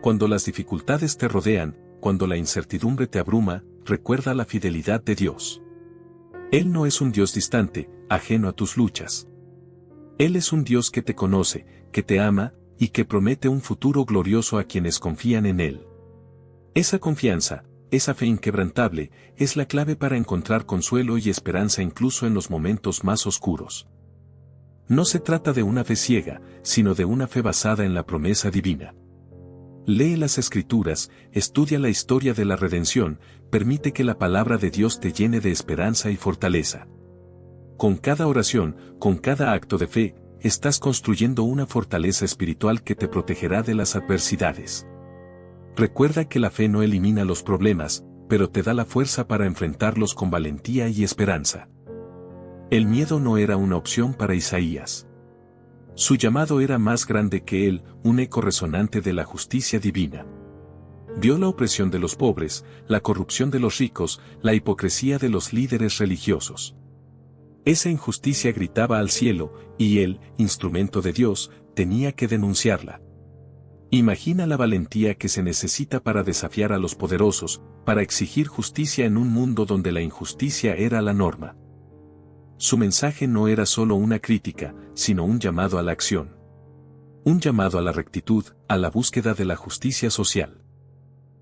Cuando las dificultades te rodean, cuando la incertidumbre te abruma, recuerda la fidelidad de Dios. Él no es un Dios distante, ajeno a tus luchas. Él es un Dios que te conoce, que te ama, y que promete un futuro glorioso a quienes confían en Él. Esa confianza, esa fe inquebrantable, es la clave para encontrar consuelo y esperanza incluso en los momentos más oscuros. No se trata de una fe ciega, sino de una fe basada en la promesa divina. Lee las Escrituras, estudia la historia de la redención, permite que la palabra de Dios te llene de esperanza y fortaleza. Con cada oración, con cada acto de fe, estás construyendo una fortaleza espiritual que te protegerá de las adversidades. Recuerda que la fe no elimina los problemas, pero te da la fuerza para enfrentarlos con valentía y esperanza. El miedo no era una opción para Isaías. Su llamado era más grande que él, un eco resonante de la justicia divina. Vio la opresión de los pobres, la corrupción de los ricos, la hipocresía de los líderes religiosos. Esa injusticia gritaba al cielo, y él, instrumento de Dios, tenía que denunciarla. Imagina la valentía que se necesita para desafiar a los poderosos, para exigir justicia en un mundo donde la injusticia era la norma. Su mensaje no era solo una crítica, sino un llamado a la acción. Un llamado a la rectitud, a la búsqueda de la justicia social.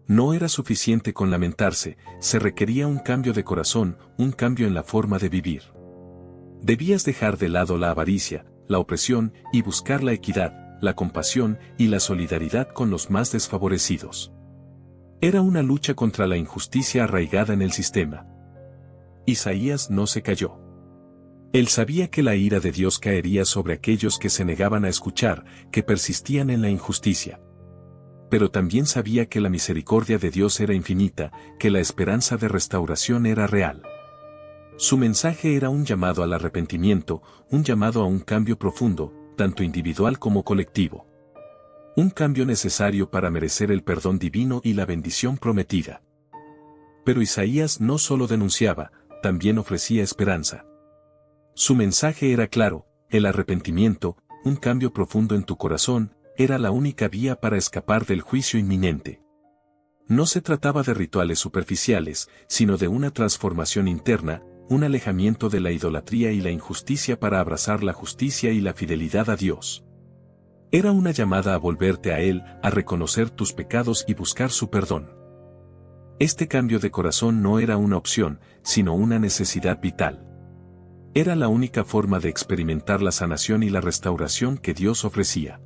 No era suficiente con lamentarse, se requería un cambio de corazón, un cambio en la forma de vivir. Debías dejar de lado la avaricia, la opresión, y buscar la equidad, la compasión y la solidaridad con los más desfavorecidos. Era una lucha contra la injusticia arraigada en el sistema. Isaías no se calló. Él sabía que la ira de Dios caería sobre aquellos que se negaban a escuchar, que persistían en la injusticia. Pero también sabía que la misericordia de Dios era infinita, que la esperanza de restauración era real. Su mensaje era un llamado al arrepentimiento, un llamado a un cambio profundo, tanto individual como colectivo. Un cambio necesario para merecer el perdón divino y la bendición prometida. Pero Isaías no solo denunciaba, también ofrecía esperanza. Su mensaje era claro: el arrepentimiento, un cambio profundo en tu corazón, era la única vía para escapar del juicio inminente. No se trataba de rituales superficiales, sino de una transformación interna, un alejamiento de la idolatría y la injusticia para abrazar la justicia y la fidelidad a Dios. Era una llamada a volverte a Él, a reconocer tus pecados y buscar su perdón. Este cambio de corazón no era una opción, sino una necesidad vital. Era la única forma de experimentar la sanación y la restauración que Dios ofrecía.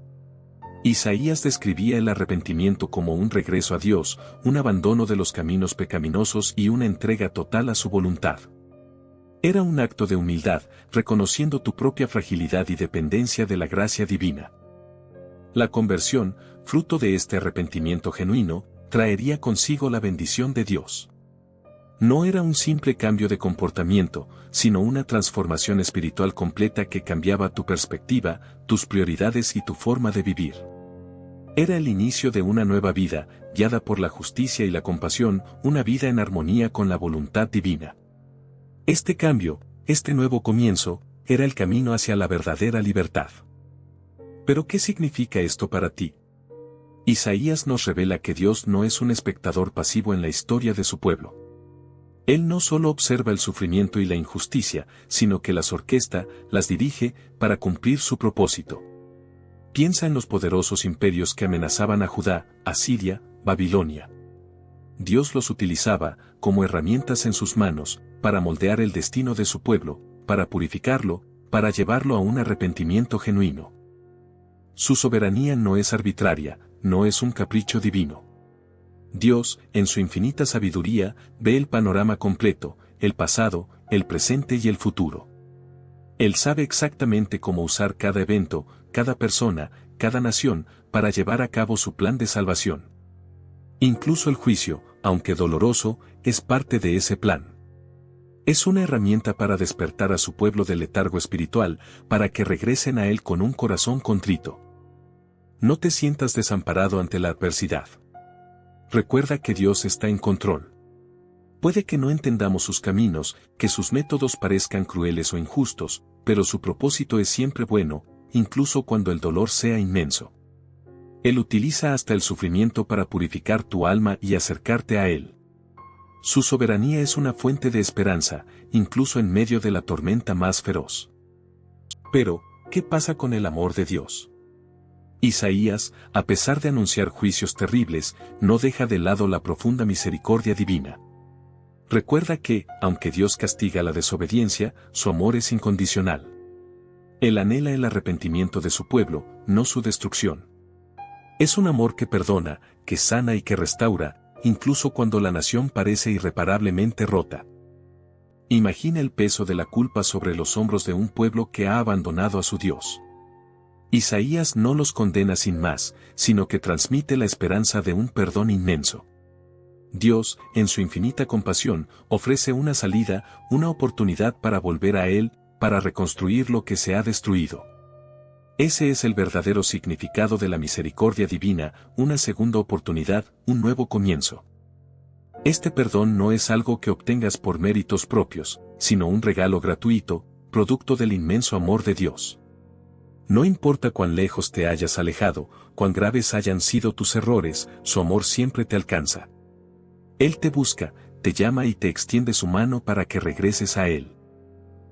Isaías describía el arrepentimiento como un regreso a Dios, un abandono de los caminos pecaminosos y una entrega total a su voluntad. Era un acto de humildad, reconociendo tu propia fragilidad y dependencia de la gracia divina. La conversión, fruto de este arrepentimiento genuino, traería consigo la bendición de Dios. No era un simple cambio de comportamiento, sino una transformación espiritual completa que cambiaba tu perspectiva, tus prioridades y tu forma de vivir. Era el inicio de una nueva vida, guiada por la justicia y la compasión, una vida en armonía con la voluntad divina. Este cambio, este nuevo comienzo, era el camino hacia la verdadera libertad. ¿Pero qué significa esto para ti? Isaías nos revela que Dios no es un espectador pasivo en la historia de su pueblo. Él no solo observa el sufrimiento y la injusticia, sino que las orquesta, las dirige, para cumplir su propósito. Piensa en los poderosos imperios que amenazaban a Judá, Asiria, Babilonia. Dios los utilizaba, como herramientas en sus manos, para moldear el destino de su pueblo, para purificarlo, para llevarlo a un arrepentimiento genuino. Su soberanía no es arbitraria, no es un capricho divino. Dios, en su infinita sabiduría, ve el panorama completo, el pasado, el presente y el futuro. Él sabe exactamente cómo usar cada evento, cada persona, cada nación, para llevar a cabo su plan de salvación. Incluso el juicio, aunque doloroso, es parte de ese plan. Es una herramienta para despertar a su pueblo del letargo espiritual, para que regresen a Él con un corazón contrito. No te sientas desamparado ante la adversidad. Recuerda que Dios está en control. Puede que no entendamos sus caminos, que sus métodos parezcan crueles o injustos, pero su propósito es siempre bueno, incluso cuando el dolor sea inmenso. Él utiliza hasta el sufrimiento para purificar tu alma y acercarte a Él. Su soberanía es una fuente de esperanza, incluso en medio de la tormenta más feroz. Pero, ¿qué pasa con el amor de Dios? Isaías, a pesar de anunciar juicios terribles, no deja de lado la profunda misericordia divina. Recuerda que, aunque Dios castiga la desobediencia, su amor es incondicional. Él anhela el arrepentimiento de su pueblo, no su destrucción. Es un amor que perdona, que sana y que restaura, incluso cuando la nación parece irreparablemente rota. Imagina el peso de la culpa sobre los hombros de un pueblo que ha abandonado a su Dios. Isaías no los condena sin más, sino que transmite la esperanza de un perdón inmenso. Dios, en su infinita compasión, ofrece una salida, una oportunidad para volver a Él, para reconstruir lo que se ha destruido. Ese es el verdadero significado de la misericordia divina, una segunda oportunidad, un nuevo comienzo. Este perdón no es algo que obtengas por méritos propios, sino un regalo gratuito, producto del inmenso amor de Dios. No importa cuán lejos te hayas alejado, cuán graves hayan sido tus errores, su amor siempre te alcanza. Él te busca, te llama y te extiende su mano para que regreses a Él.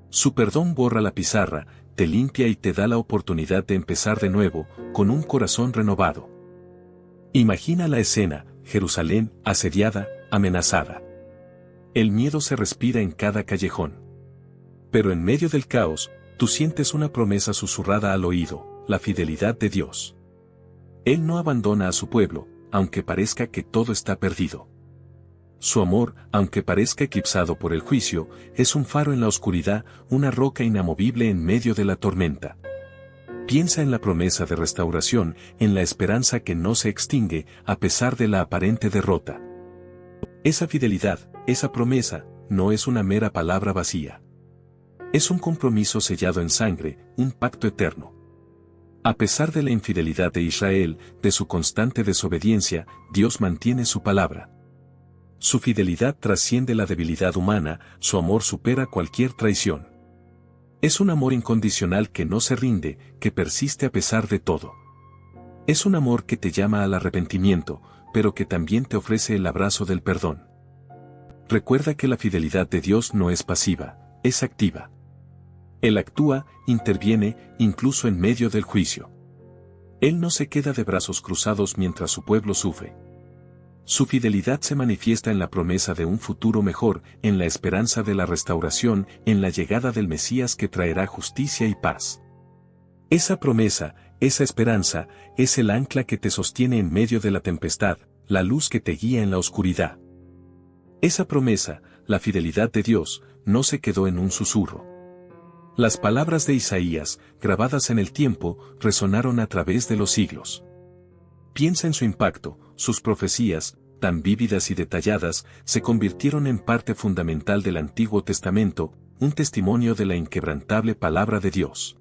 Su perdón borra la pizarra, te limpia y te da la oportunidad de empezar de nuevo, con un corazón renovado. Imagina la escena: Jerusalén, asediada, amenazada. El miedo se respira en cada callejón. Pero en medio del caos, tú sientes una promesa susurrada al oído: la fidelidad de Dios. Él no abandona a su pueblo, aunque parezca que todo está perdido. Su amor, aunque parezca eclipsado por el juicio, es un faro en la oscuridad, una roca inamovible en medio de la tormenta. Piensa en la promesa de restauración, en la esperanza que no se extingue a pesar de la aparente derrota. Esa fidelidad, esa promesa, no es una mera palabra vacía. Es un compromiso sellado en sangre, un pacto eterno. A pesar de la infidelidad de Israel, de su constante desobediencia, Dios mantiene su palabra. Su fidelidad trasciende la debilidad humana, su amor supera cualquier traición. Es un amor incondicional que no se rinde, que persiste a pesar de todo. Es un amor que te llama al arrepentimiento, pero que también te ofrece el abrazo del perdón. Recuerda que la fidelidad de Dios no es pasiva, es activa. Él actúa, interviene, incluso en medio del juicio. Él no se queda de brazos cruzados mientras su pueblo sufre. Su fidelidad se manifiesta en la promesa de un futuro mejor, en la esperanza de la restauración, en la llegada del Mesías que traerá justicia y paz. Esa promesa, esa esperanza, es el ancla que te sostiene en medio de la tempestad, la luz que te guía en la oscuridad. Esa promesa, la fidelidad de Dios, no se quedó en un susurro. Las palabras de Isaías, grabadas en el tiempo, resonaron a través de los siglos. Piensa en su impacto, sus profecías, tan vívidas y detalladas, se convirtieron en parte fundamental del Antiguo Testamento, un testimonio de la inquebrantable palabra de Dios.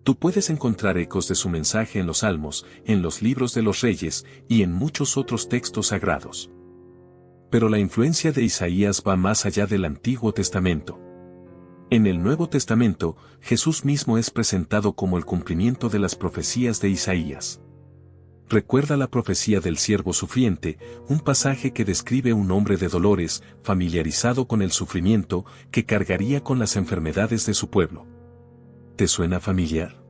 Tú puedes encontrar ecos de su mensaje en los Salmos, en los libros de los Reyes y en muchos otros textos sagrados. Pero la influencia de Isaías va más allá del Antiguo Testamento. En el Nuevo Testamento, Jesús mismo es presentado como el cumplimiento de las profecías de Isaías. Recuerda la profecía del siervo sufriente, un pasaje que describe un hombre de dolores, familiarizado con el sufrimiento, que cargaría con las enfermedades de su pueblo. ¿Te suena familiar?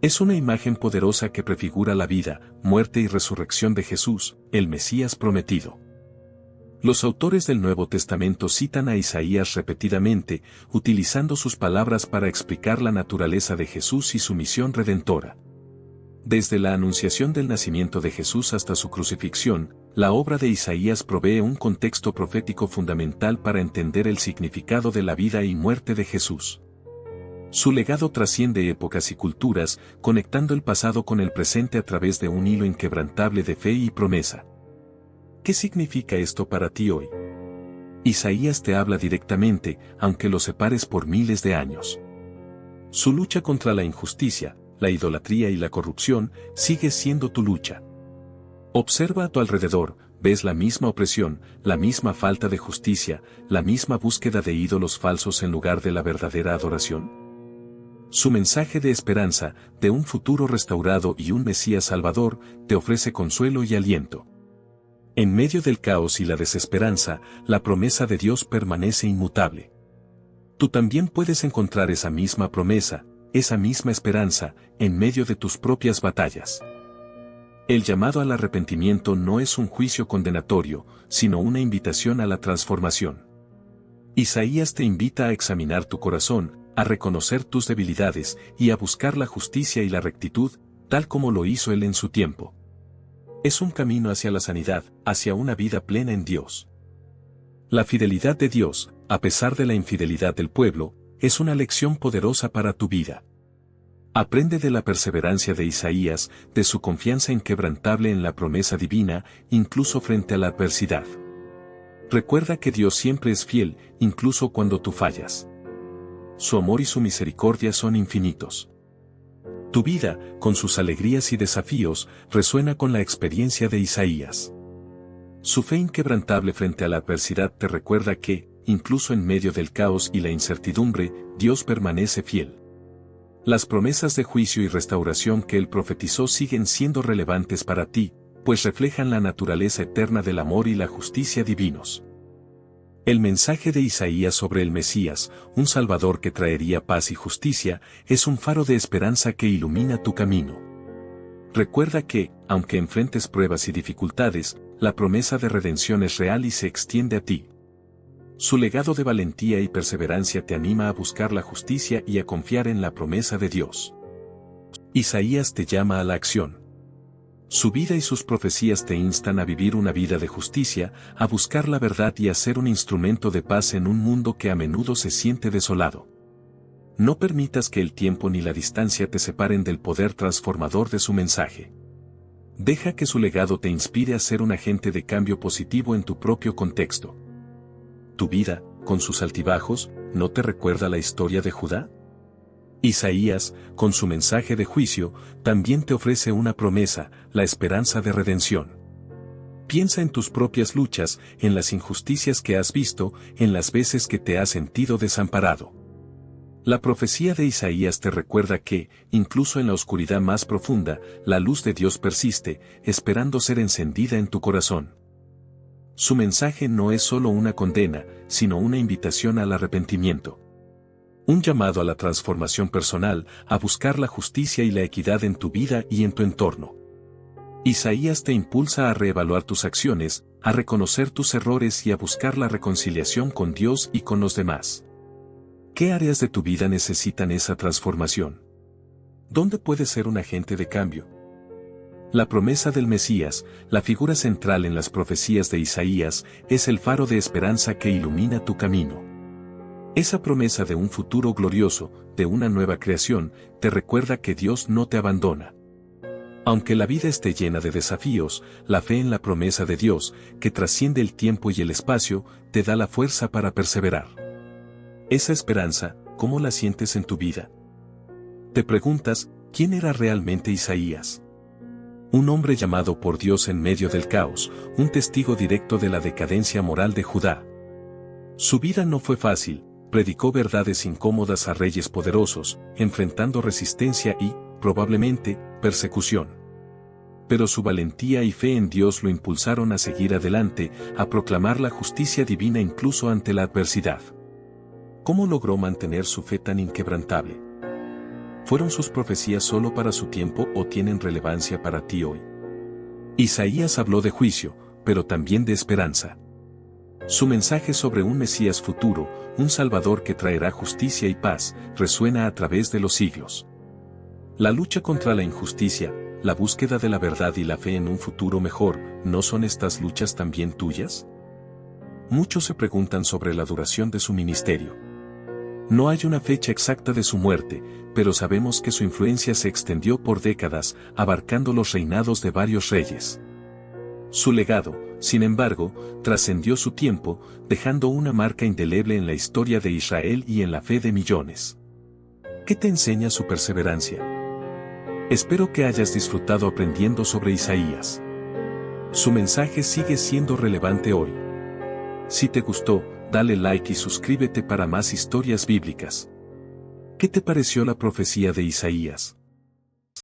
Es una imagen poderosa que prefigura la vida, muerte y resurrección de Jesús, el Mesías prometido. Los autores del Nuevo Testamento citan a Isaías repetidamente, utilizando sus palabras para explicar la naturaleza de Jesús y su misión redentora. Desde la anunciación del nacimiento de Jesús hasta su crucifixión, la obra de Isaías provee un contexto profético fundamental para entender el significado de la vida y muerte de Jesús. Su legado trasciende épocas y culturas, conectando el pasado con el presente a través de un hilo inquebrantable de fe y promesa. ¿Qué significa esto para ti hoy? Isaías te habla directamente, aunque lo separes por miles de años. Su lucha contra la injusticia, la idolatría y la corrupción sigue siendo tu lucha. Observa a tu alrededor, ves la misma opresión, la misma falta de justicia, la misma búsqueda de ídolos falsos en lugar de la verdadera adoración. Su mensaje de esperanza, de un futuro restaurado y un Mesías Salvador, te ofrece consuelo y aliento. En medio del caos y la desesperanza, la promesa de Dios permanece inmutable. Tú también puedes encontrar esa misma promesa, esa misma esperanza, en medio de tus propias batallas. El llamado al arrepentimiento no es un juicio condenatorio, sino una invitación a la transformación. Isaías te invita a examinar tu corazón, a reconocer tus debilidades y a buscar la justicia y la rectitud, tal como lo hizo él en su tiempo. Es un camino hacia la sanidad, hacia una vida plena en Dios. La fidelidad de Dios, a pesar de la infidelidad del pueblo, es una lección poderosa para tu vida. Aprende de la perseverancia de Isaías, de su confianza inquebrantable en la promesa divina, incluso frente a la adversidad. Recuerda que Dios siempre es fiel, incluso cuando tú fallas. Su amor y su misericordia son infinitos. Tu vida, con sus alegrías y desafíos, resuena con la experiencia de Isaías. Su fe inquebrantable frente a la adversidad te recuerda que, incluso en medio del caos y la incertidumbre, Dios permanece fiel. Las promesas de juicio y restauración que él profetizó siguen siendo relevantes para ti, pues reflejan la naturaleza eterna del amor y la justicia divinos. El mensaje de Isaías sobre el Mesías, un Salvador que traería paz y justicia, es un faro de esperanza que ilumina tu camino. Recuerda que, aunque enfrentes pruebas y dificultades, la promesa de redención es real y se extiende a ti. Su legado de valentía y perseverancia te anima a buscar la justicia y a confiar en la promesa de Dios. Isaías te llama a la acción. Su vida y sus profecías te instan a vivir una vida de justicia, a buscar la verdad y a ser un instrumento de paz en un mundo que a menudo se siente desolado. No permitas que el tiempo ni la distancia te separen del poder transformador de su mensaje. Deja que su legado te inspire a ser un agente de cambio positivo en tu propio contexto. ¿Tu vida, con sus altibajos, no te recuerda la historia de Judá? Isaías, con su mensaje de juicio, también te ofrece una promesa, la esperanza de redención. Piensa en tus propias luchas, en las injusticias que has visto, en las veces que te has sentido desamparado. La profecía de Isaías te recuerda que, incluso en la oscuridad más profunda, la luz de Dios persiste, esperando ser encendida en tu corazón. Su mensaje no es solo una condena, sino una invitación al arrepentimiento. Un llamado a la transformación personal, a buscar la justicia y la equidad en tu vida y en tu entorno. Isaías te impulsa a reevaluar tus acciones, a reconocer tus errores y a buscar la reconciliación con Dios y con los demás. ¿Qué áreas de tu vida necesitan esa transformación? ¿Dónde puedes ser un agente de cambio? La promesa del Mesías, la figura central en las profecías de Isaías, es el faro de esperanza que ilumina tu camino. Esa promesa de un futuro glorioso, de una nueva creación, te recuerda que Dios no te abandona. Aunque la vida esté llena de desafíos, la fe en la promesa de Dios, que trasciende el tiempo y el espacio, te da la fuerza para perseverar. Esa esperanza, ¿cómo la sientes en tu vida? Te preguntas, ¿quién era realmente Isaías? Un hombre llamado por Dios en medio del caos, un testigo directo de la decadencia moral de Judá. Su vida no fue fácil, predicó verdades incómodas a reyes poderosos, enfrentando resistencia y, probablemente, persecución. Pero su valentía y fe en Dios lo impulsaron a seguir adelante, a proclamar la justicia divina incluso ante la adversidad. ¿Cómo logró mantener su fe tan inquebrantable? ¿Fueron sus profecías solo para su tiempo o tienen relevancia para ti hoy? Isaías habló de juicio, pero también de esperanza. Su mensaje sobre un Mesías futuro, un Salvador que traerá justicia y paz, resuena a través de los siglos. La lucha contra la injusticia, la búsqueda de la verdad y la fe en un futuro mejor, ¿no son estas luchas también tuyas? Muchos se preguntan sobre la duración de su ministerio. No hay una fecha exacta de su muerte, pero sabemos que su influencia se extendió por décadas, abarcando los reinados de varios reyes. Su legado, sin embargo, trascendió su tiempo, dejando una marca indeleble en la historia de Israel y en la fe de millones. ¿Qué te enseña su perseverancia? Espero que hayas disfrutado aprendiendo sobre Isaías. Su mensaje sigue siendo relevante hoy. Si te gustó, dale like y suscríbete para más historias bíblicas. ¿Qué te pareció la profecía de Isaías?